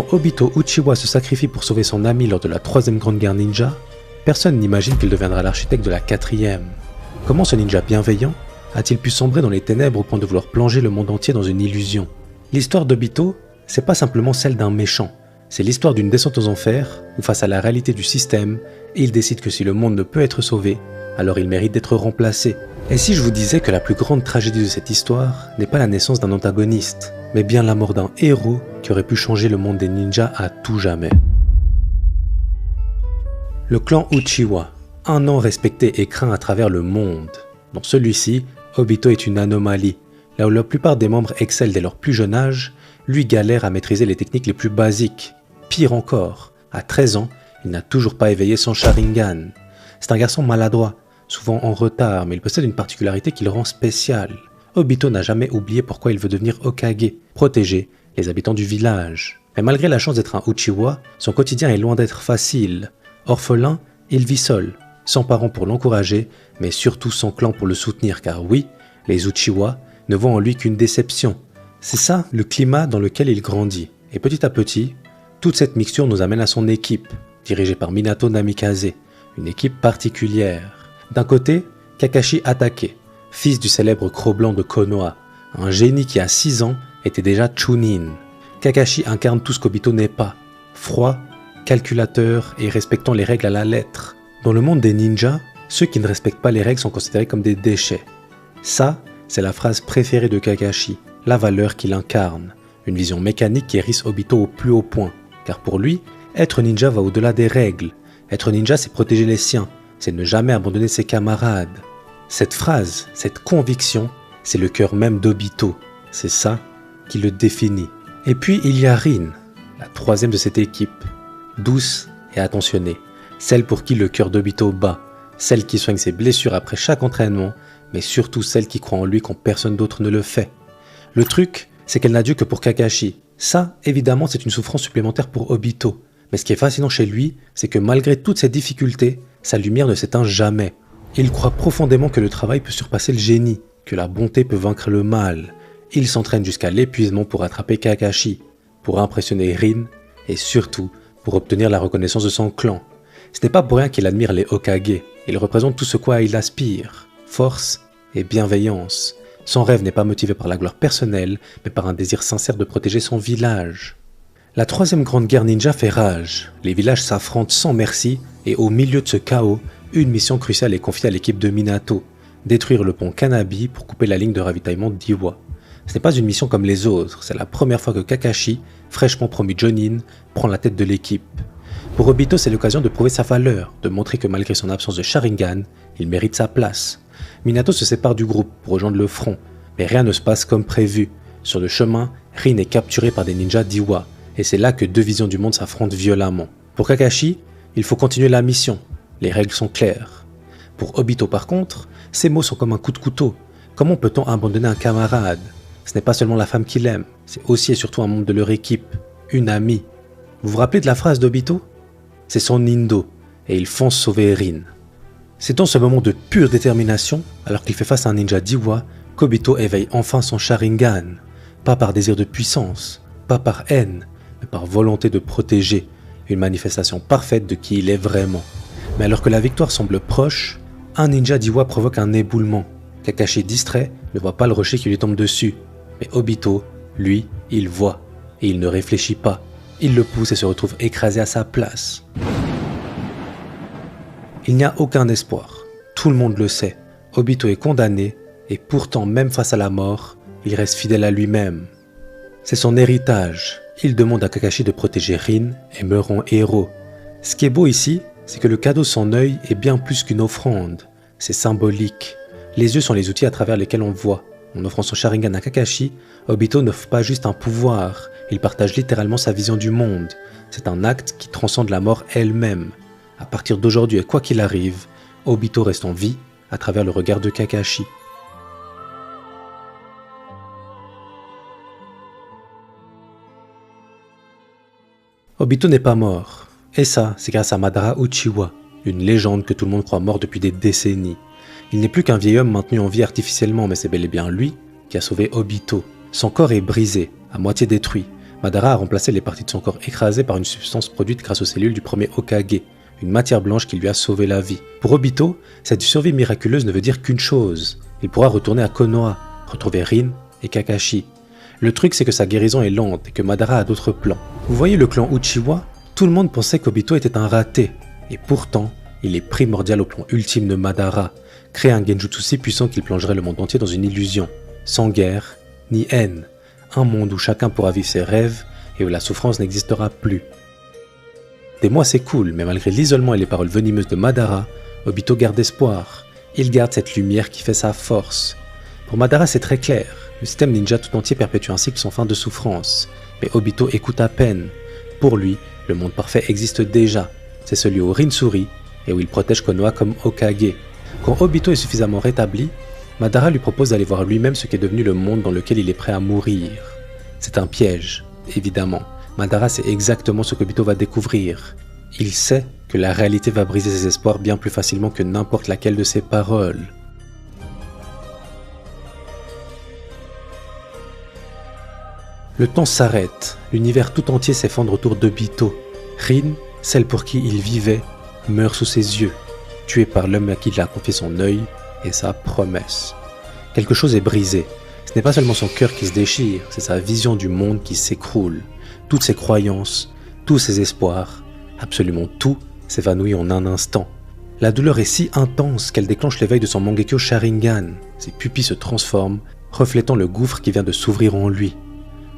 Quand Obito Uchiwa se sacrifie pour sauver son ami lors de la 3e Grande Guerre Ninja, personne n'imagine qu'il deviendra l'architecte de la 4e. Comment ce ninja bienveillant a-t-il pu sombrer dans les ténèbres au point de vouloir plonger le monde entier dans une illusion? L'histoire d'Obito, c'est pas simplement celle d'un méchant, c'est l'histoire d'une descente aux enfers où face à la réalité du système, il décide que si le monde ne peut être sauvé, alors il mérite d'être remplacé. Et si je vous disais que la plus grande tragédie de cette histoire n'est pas la naissance d'un antagoniste, mais bien la mort d'un héros qui aurait pu changer le monde des ninjas à tout jamais. Le clan Uchiwa, un nom respecté et craint à travers le monde. Dans celui-ci, Obito est une anomalie. Là où la plupart des membres excellent dès leur plus jeune âge, lui galère à maîtriser les techniques les plus basiques. Pire encore, à 13 ans, il n'a toujours pas éveillé son Sharingan. C'est un garçon maladroit, souvent en retard, mais il possède une particularité qui le rend spécial. Obito n'a jamais oublié pourquoi il veut devenir Hokage, protéger les habitants du village. Mais malgré la chance d'être un Uchiwa, son quotidien est loin d'être facile. Orphelin, il vit seul, sans parents pour l'encourager, mais surtout sans clan pour le soutenir, car oui, les Uchiwa ne voient en lui qu'une déception. C'est ça le climat dans lequel il grandit. Et petit à petit, toute cette mixture nous amène à son équipe, dirigée par Minato Namikaze, une équipe particulière. D'un côté, Kakashi Hatake, fils du célèbre Cro-Blanc de Konoha, un génie qui à 6 ans était déjà Chunin. Kakashi incarne tout ce qu'Obito n'est pas, froid, calculateur et respectant les règles à la lettre. Dans le monde des ninjas, ceux qui ne respectent pas les règles sont considérés comme des déchets. Ça, c'est la phrase préférée de Kakashi, la valeur qu'il incarne, une vision mécanique qui hérisse Obito au plus haut point. Car pour lui, être ninja va au-delà des règles. Être ninja, c'est protéger les siens, c'est ne jamais abandonner ses camarades. Cette phrase, cette conviction, c'est le cœur même d'Obito. C'est ça qui le définit. Et puis il y a Rin, la 3e de cette équipe, douce et attentionnée, celle pour qui le cœur d'Obito bat, celle qui soigne ses blessures après chaque entraînement, mais surtout celle qui croit en lui quand personne d'autre ne le fait. Le truc, c'est qu'elle n'a Dieu que pour Kakashi. Ça, évidemment, c'est une souffrance supplémentaire pour Obito. Mais ce qui est fascinant chez lui, c'est que malgré toutes ces difficultés, sa lumière ne s'éteint jamais. Il croit profondément que le travail peut surpasser le génie, que la bonté peut vaincre le mal. Il s'entraîne jusqu'à l'épuisement pour attraper Kakashi, pour impressionner Rin, et surtout pour obtenir la reconnaissance de son clan. Ce n'est pas pour rien qu'il admire les Hokage. Il représente tout ce quoi il aspire, force et bienveillance. Son rêve n'est pas motivé par la gloire personnelle, mais par un désir sincère de protéger son village. La 3e Grande Guerre Ninja fait rage. Les villages s'affrontent sans merci, et au milieu de ce chaos, une mission cruciale est confiée à l'équipe de Minato, détruire le pont Kanabi pour couper la ligne de ravitaillement d'Iwa. Ce n'est pas une mission comme les autres, c'est la première fois que Kakashi, fraîchement promu Jonin, prend la tête de l'équipe. Pour Obito, c'est l'occasion de prouver sa valeur, de montrer que malgré son absence de Sharingan, il mérite sa place. Minato se sépare du groupe pour rejoindre le front, mais rien ne se passe comme prévu. Sur le chemin, Rin est capturé par des ninjas d'Iwa, et c'est là que deux visions du monde s'affrontent violemment. Pour Kakashi, il faut continuer la mission, les règles sont claires. Pour Obito par contre, ces mots sont comme un coup de couteau. Comment peut-on abandonner un camarade? Ce n'est pas seulement la femme qu'il aime, c'est aussi et surtout un membre de leur équipe, une amie. Vous vous rappelez de la phrase d'Obito? C'est son Nindo, et il fonce sauver Rin. C'est dans ce moment de pure détermination, alors qu'il fait face à un ninja d'Iwa, qu'Obito éveille enfin son Sharingan. Pas par désir de puissance, pas par haine, mais par volonté de protéger, une manifestation parfaite de qui il est vraiment. Mais alors que la victoire semble proche, un ninja d'Iwa provoque un éboulement. Kakashi distrait ne voit pas le rocher qui lui tombe dessus, mais Obito, lui, il voit, et il ne réfléchit pas. Il le pousse et se retrouve écrasé à sa place. Il n'y a aucun espoir, tout le monde le sait. Obito est condamné, et pourtant même face à la mort, il reste fidèle à lui-même. C'est son héritage. Il demande à Kakashi de protéger Rin et meurt en héros. Ce qui est beau ici, c'est que le cadeau son œil est bien plus qu'une offrande. C'est symbolique. Les yeux sont les outils à travers lesquels on voit. En offrant son Sharingan à Kakashi, Obito n'offre pas juste un pouvoir, il partage littéralement sa vision du monde. C'est un acte qui transcende la mort elle-même. À partir d'aujourd'hui et quoi qu'il arrive, Obito reste en vie à travers le regard de Kakashi. Obito n'est pas mort, et ça, c'est grâce à Madara Uchiwa, une légende que tout le monde croit mort depuis des décennies. Il n'est plus qu'un vieil homme maintenu en vie artificiellement, mais c'est bel et bien lui qui a sauvé Obito. Son corps est brisé, à moitié détruit, Madara a remplacé les parties de son corps écrasées par une substance produite grâce aux cellules du premier Hokage, une matière blanche qui lui a sauvé la vie. Pour Obito, cette survie miraculeuse ne veut dire qu'une chose. Il pourra retourner à Konoha, retrouver Rin et Kakashi. Le truc, c'est que sa guérison est lente et que Madara a d'autres plans. Vous voyez le clan Uchiwa? Tout le monde pensait qu'Obito était un raté. Et pourtant, il est primordial au plan ultime de Madara, créer un genjutsu si puissant qu'il plongerait le monde entier dans une illusion, sans guerre ni haine. Un monde où chacun pourra vivre ses rêves et où la souffrance n'existera plus. Des mois s'écoulent, mais malgré l'isolement et les paroles venimeuses de Madara, Obito garde espoir. Il garde cette lumière qui fait sa force. Pour Madara, c'est très clair. Le système ninja tout entier perpétue un cycle sans fin de souffrance. Mais Obito écoute à peine. Pour lui, le monde parfait existe déjà. C'est celui où Rin sourit et où il protège Konoha comme Hokage. Quand Obito est suffisamment rétabli, Madara lui propose d'aller voir lui-même ce qu'est devenu le monde dans lequel il est prêt à mourir. C'est un piège, évidemment. Madara sait exactement ce qu'Obito va découvrir. Il sait que la réalité va briser ses espoirs bien plus facilement que n'importe laquelle de ses paroles. Le temps s'arrête, l'univers tout entier s'effondre autour d'Obito. Rin, celle pour qui il vivait, meurt sous ses yeux, tuée par l'homme à qui il a confié son œil et sa promesse. Quelque chose est brisé. Ce n'est pas seulement son cœur qui se déchire, c'est sa vision du monde qui s'écroule. Toutes ses croyances, tous ses espoirs, absolument tout s'évanouit en un instant. La douleur est si intense qu'elle déclenche l'éveil de son Mangekyo Sharingan. Ses pupilles se transforment, reflétant le gouffre qui vient de s'ouvrir en lui.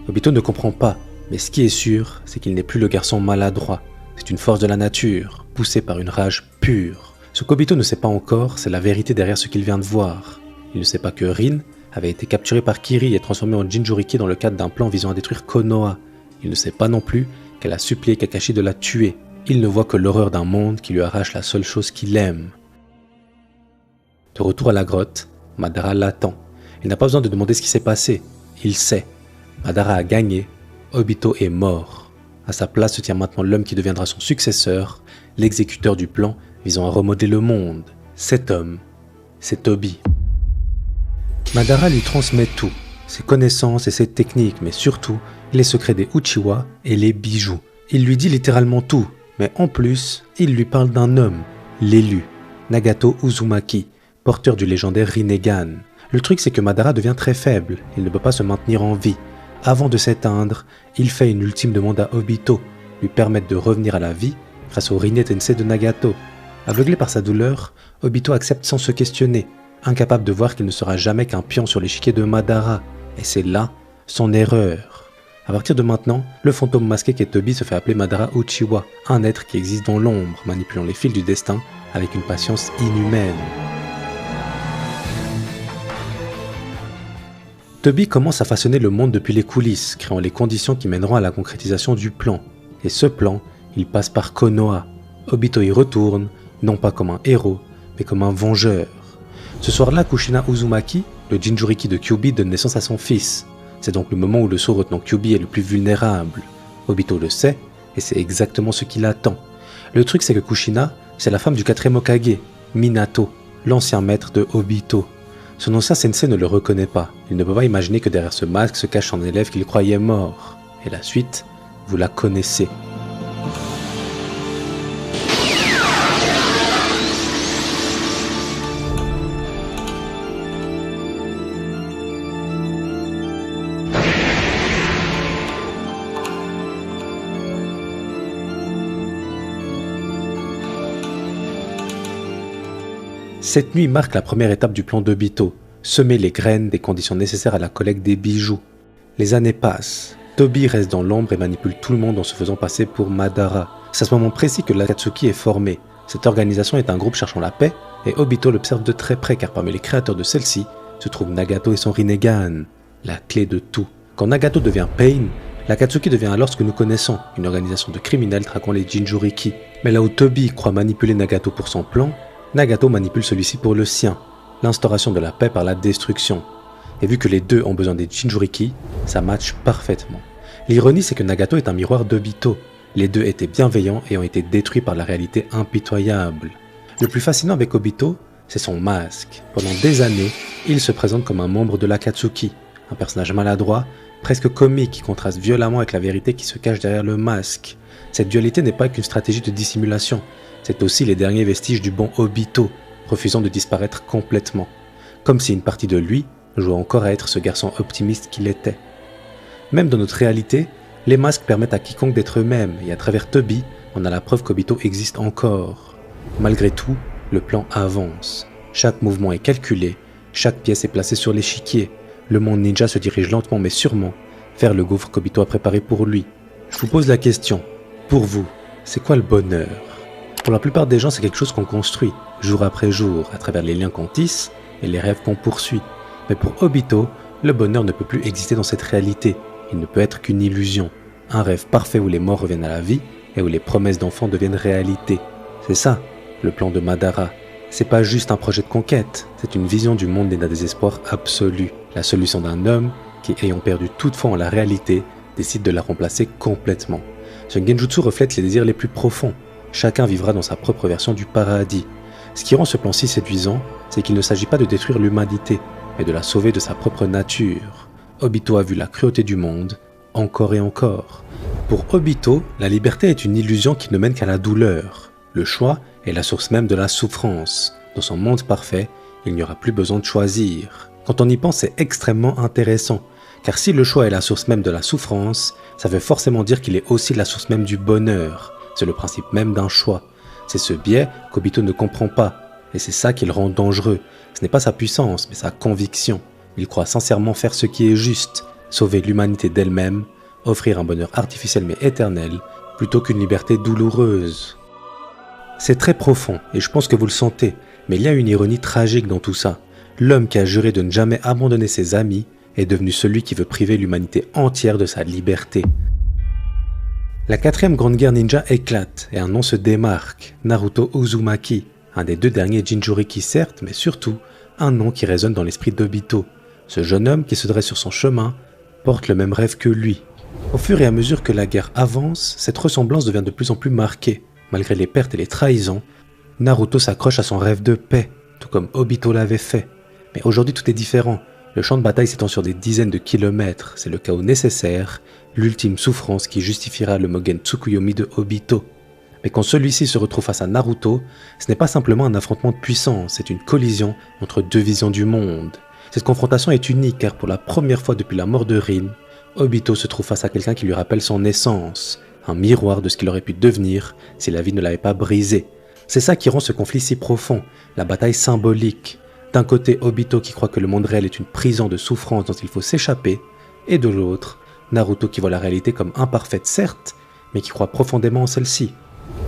Obito ne comprend pas, mais ce qui est sûr, c'est qu'il n'est plus le garçon maladroit. C'est une force de la nature, poussée par une rage pure. Ce qu'Obito ne sait pas encore, c'est la vérité derrière ce qu'il vient de voir. Il ne sait pas que Rin avait été capturé par Kiri et transformé en Jinchuriki dans le cadre d'un plan visant à détruire Konoha. Il ne sait pas non plus qu'elle a supplié Kakashi de la tuer. Il ne voit que l'horreur d'un monde qui lui arrache la seule chose qu'il aime. De retour à la grotte, Madara l'attend. Il n'a pas besoin de demander ce qui s'est passé. Il sait. Madara a gagné. Obito est mort. À sa place se tient maintenant l'homme qui deviendra son successeur, l'exécuteur du plan visant à remodeler le monde. Cet homme, c'est Tobi. Madara lui transmet tout, ses connaissances et ses techniques, mais surtout les secrets des Uchiwa et les bijoux. Il lui dit littéralement tout, mais en plus, il lui parle d'un homme, l'élu, Nagato Uzumaki, porteur du légendaire Rinnegan. Le truc, c'est que Madara devient très faible, il ne peut pas se maintenir en vie. Avant de s'éteindre, il fait une ultime demande à Obito, lui permettre de revenir à la vie grâce au Rinne Tensei de Nagato. Aveuglé par sa douleur, Obito accepte sans se questionner, incapable de voir qu'il ne sera jamais qu'un pion sur l'échiquier de Madara. Et c'est là son erreur. À partir de maintenant, le fantôme masqué qu'est Tobi se fait appeler Madara Uchiwa, un être qui existe dans l'ombre, manipulant les fils du destin avec une patience inhumaine. Tobi commence à façonner le monde depuis les coulisses, créant les conditions qui mèneront à la concrétisation du plan. Et ce plan, il passe par Konoha. Obito y retourne, non pas comme un héros, mais comme un vengeur. Ce soir-là, Kushina Uzumaki, le Jinchuriki de Kyuubi, donne naissance à son fils. C'est donc le moment où le sceau retenant Kyuubi est le plus vulnérable. Obito le sait, et c'est exactement ce qu'il attend. Le truc, c'est que Kushina, c'est la femme du 4e Hokage, Minato, l'ancien maître de Obito. Son ancien sensei ne le reconnaît pas. Il ne peut pas imaginer que derrière ce masque se cache un élève qu'il croyait mort. Et la suite, vous la connaissez. Cette nuit marque la première étape du plan d'Obito, semer les graines des conditions nécessaires à la collecte des bijoux. Les années passent, Tobi reste dans l'ombre et manipule tout le monde en se faisant passer pour Madara. C'est à ce moment précis que l'Akatsuki est formée. Cette organisation est un groupe cherchant la paix, et Obito l'observe de très près car parmi les créateurs de celle-ci se trouvent Nagato et son Rinnegan, la clé de tout. Quand Nagato devient Pain, l'Akatsuki devient alors ce que nous connaissons, une organisation de criminels traquant les Jinchuriki. Mais là où Tobi croit manipuler Nagato pour son plan, Nagato manipule celui-ci pour le sien, l'instauration de la paix par la destruction. Et vu que les deux ont besoin des Jinchuriki, ça matche parfaitement. L'ironie, c'est que Nagato est un miroir d'Obito. Les deux étaient bienveillants et ont été détruits par la réalité impitoyable. Le plus fascinant avec Obito, c'est son masque. Pendant des années, il se présente comme un membre de l'Akatsuki, un personnage maladroit, presque comique qui contraste violemment avec la vérité qui se cache derrière le masque. Cette dualité n'est pas qu'une stratégie de dissimulation, c'est aussi les derniers vestiges du bon Obito, refusant de disparaître complètement, comme si une partie de lui jouait encore à être ce garçon optimiste qu'il était. Même dans notre réalité, les masques permettent à quiconque d'être eux-mêmes, et à travers Toby, on a la preuve qu'Obito existe encore. Malgré tout, le plan avance. Chaque mouvement est calculé, chaque pièce est placée sur l'échiquier. Le monde ninja se dirige lentement mais sûrement vers le gouffre qu'Obito a préparé pour lui. Je vous pose la question, pour vous, c'est quoi le bonheur? Pour la plupart des gens, c'est quelque chose qu'on construit, jour après jour, à travers les liens qu'on tisse et les rêves qu'on poursuit. Mais pour Obito, le bonheur ne peut plus exister dans cette réalité. Il ne peut être qu'une illusion, un rêve parfait où les morts reviennent à la vie et où les promesses d'enfants deviennent réalité. C'est ça, le plan de Madara. C'est pas juste un projet de conquête, c'est une vision du monde né d'un désespoir absolu. La solution d'un homme qui, ayant perdu toute foi en la réalité, décide de la remplacer complètement. Ce genjutsu reflète les désirs les plus profonds. Chacun vivra dans sa propre version du paradis. Ce qui rend ce plan si séduisant, c'est qu'il ne s'agit pas de détruire l'humanité, mais de la sauver de sa propre nature. Obito a vu la cruauté du monde, encore et encore. Pour Obito, la liberté est une illusion qui ne mène qu'à la douleur. Le choix est la source même de la souffrance. Dans son monde parfait, il n'y aura plus besoin de choisir. Quand on y pense, c'est extrêmement intéressant, car si le choix est la source même de la souffrance, ça veut forcément dire qu'il est aussi la source même du bonheur. C'est le principe même d'un choix. C'est ce biais qu'Obito ne comprend pas, et c'est ça qui le rend dangereux. Ce n'est pas sa puissance, mais sa conviction. Il croit sincèrement faire ce qui est juste, sauver l'humanité d'elle-même, offrir un bonheur artificiel mais éternel, plutôt qu'une liberté douloureuse. C'est très profond, et je pense que vous le sentez, mais il y a une ironie tragique dans tout ça. L'homme qui a juré de ne jamais abandonner ses amis est devenu celui qui veut priver l'humanité entière de sa liberté. La 4e grande guerre ninja éclate, et un nom se démarque, Naruto Uzumaki, un des 2 derniers Jinchuriki certes, mais surtout, un nom qui résonne dans l'esprit d'Obito. Ce jeune homme qui se dresse sur son chemin porte le même rêve que lui. Au fur et à mesure que la guerre avance, cette ressemblance devient de plus en plus marquée. Malgré les pertes et les trahisons, Naruto s'accroche à son rêve de paix, tout comme Obito l'avait fait. Mais aujourd'hui tout est différent. Le champ de bataille s'étend sur des dizaines de kilomètres. C'est le chaos nécessaire, l'ultime souffrance qui justifiera le Mugen Tsukuyomi de Obito. Mais quand celui-ci se retrouve face à Naruto, ce n'est pas simplement un affrontement de puissance, c'est une collision entre 2 visions du monde. Cette confrontation est unique car pour la première fois depuis la mort de Rin, Obito se trouve face à quelqu'un qui lui rappelle son essence, un miroir de ce qu'il aurait pu devenir si la vie ne l'avait pas brisé. C'est ça qui rend ce conflit si profond, la bataille symbolique. D'un côté, Obito qui croit que le monde réel est une prison de souffrance dont il faut s'échapper, et de l'autre, Naruto qui voit la réalité comme imparfaite certes, mais qui croit profondément en celle-ci.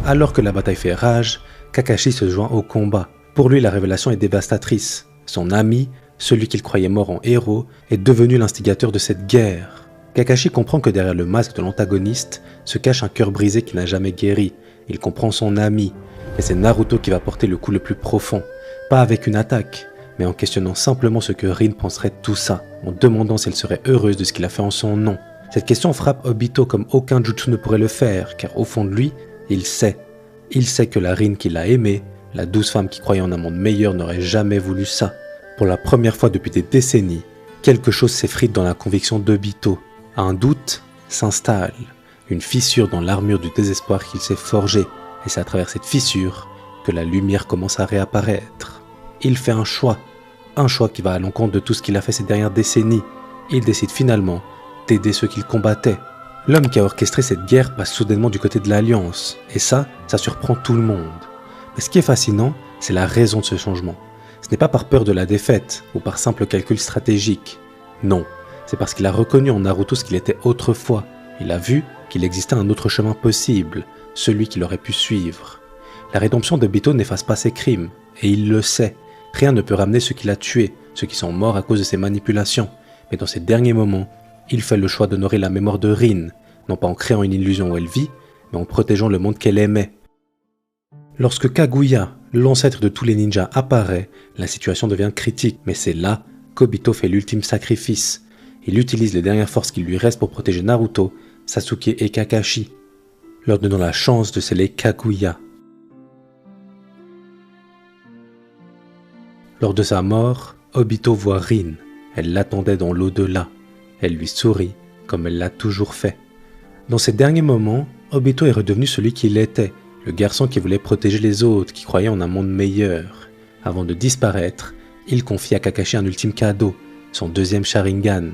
Alors que la bataille fait rage, Kakashi se joint au combat. Pour lui, la révélation est dévastatrice. Son ami, celui qu'il croyait mort en héros, est devenu l'instigateur de cette guerre. Kakashi comprend que derrière le masque de l'antagoniste se cache un cœur brisé qui n'a jamais guéri. Il comprend son ami, et c'est Naruto qui va porter le coup le plus profond. Pas avec une attaque, mais en questionnant simplement ce que Rin penserait de tout ça, en demandant si elle serait heureuse de ce qu'il a fait en son nom. Cette question frappe Obito comme aucun jutsu ne pourrait le faire, car au fond de lui, il sait. Il sait que la Rin qu'il a aimée, la douce femme qui croyait en un monde meilleur, n'aurait jamais voulu ça. Pour la première fois depuis des décennies, quelque chose s'effrite dans la conviction d'Obito. Un doute s'installe, une fissure dans l'armure du désespoir qu'il s'est forgé, et c'est à travers cette fissure que la lumière commence à réapparaître. Il fait un choix qui va à l'encontre de tout ce qu'il a fait ces dernières décennies. Il décide finalement d'aider ceux qu'il combattait. L'homme qui a orchestré cette guerre passe soudainement du côté de l'Alliance, et ça surprend tout le monde. Mais ce qui est fascinant, c'est la raison de ce changement. Ce n'est pas par peur de la défaite, ou par simple calcul stratégique. Non, c'est parce qu'il a reconnu en Naruto ce qu'il était autrefois. Il a vu qu'il existait un autre chemin possible, celui qu'il aurait pu suivre. La rédemption d'Obito n'efface pas ses crimes, et il le sait. Rien ne peut ramener ceux qu'il a tués, ceux qui sont morts à cause de ses manipulations. Mais dans ces derniers moments, il fait le choix d'honorer la mémoire de Rin, non pas en créant une illusion où elle vit, mais en protégeant le monde qu'elle aimait. Lorsque Kaguya, l'ancêtre de tous les ninjas, apparaît, la situation devient critique, mais c'est là qu'Obito fait l'ultime sacrifice. Il utilise les dernières forces qui lui restent pour protéger Naruto, Sasuke et Kakashi, leur donnant la chance de sceller Kaguya. Lors de sa mort, Obito voit Rin. Elle l'attendait dans l'au-delà. Elle lui sourit comme elle l'a toujours fait. Dans ces derniers moments, Obito est redevenu celui qu'il était, le garçon qui voulait protéger les autres, qui croyait en un monde meilleur. Avant de disparaître, il confie à Kakashi un ultime cadeau, son deuxième Sharingan.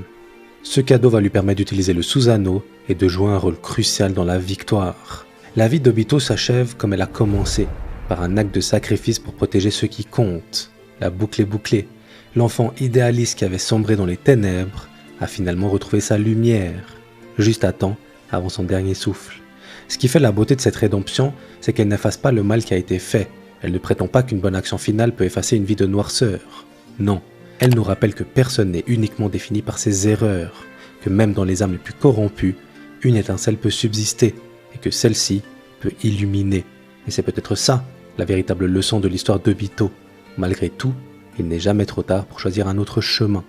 Ce cadeau va lui permettre d'utiliser le Susanoo et de jouer un rôle crucial dans la victoire. La vie d'Obito s'achève comme elle a commencé, par un acte de sacrifice pour protéger ceux qui comptent. La boucle est bouclée. L'enfant idéaliste qui avait sombré dans les ténèbres a finalement retrouvé sa lumière, juste à temps avant son dernier souffle. Ce qui fait la beauté de cette rédemption, c'est qu'elle n'efface pas le mal qui a été fait. Elle ne prétend pas qu'une bonne action finale peut effacer une vie de noirceur. Non, elle nous rappelle que personne n'est uniquement défini par ses erreurs, que même dans les âmes les plus corrompues, une étincelle peut subsister et que celle-ci peut illuminer. Et c'est peut-être ça, la véritable leçon de l'histoire d'Obito. Malgré tout, il n'est jamais trop tard pour choisir un autre chemin.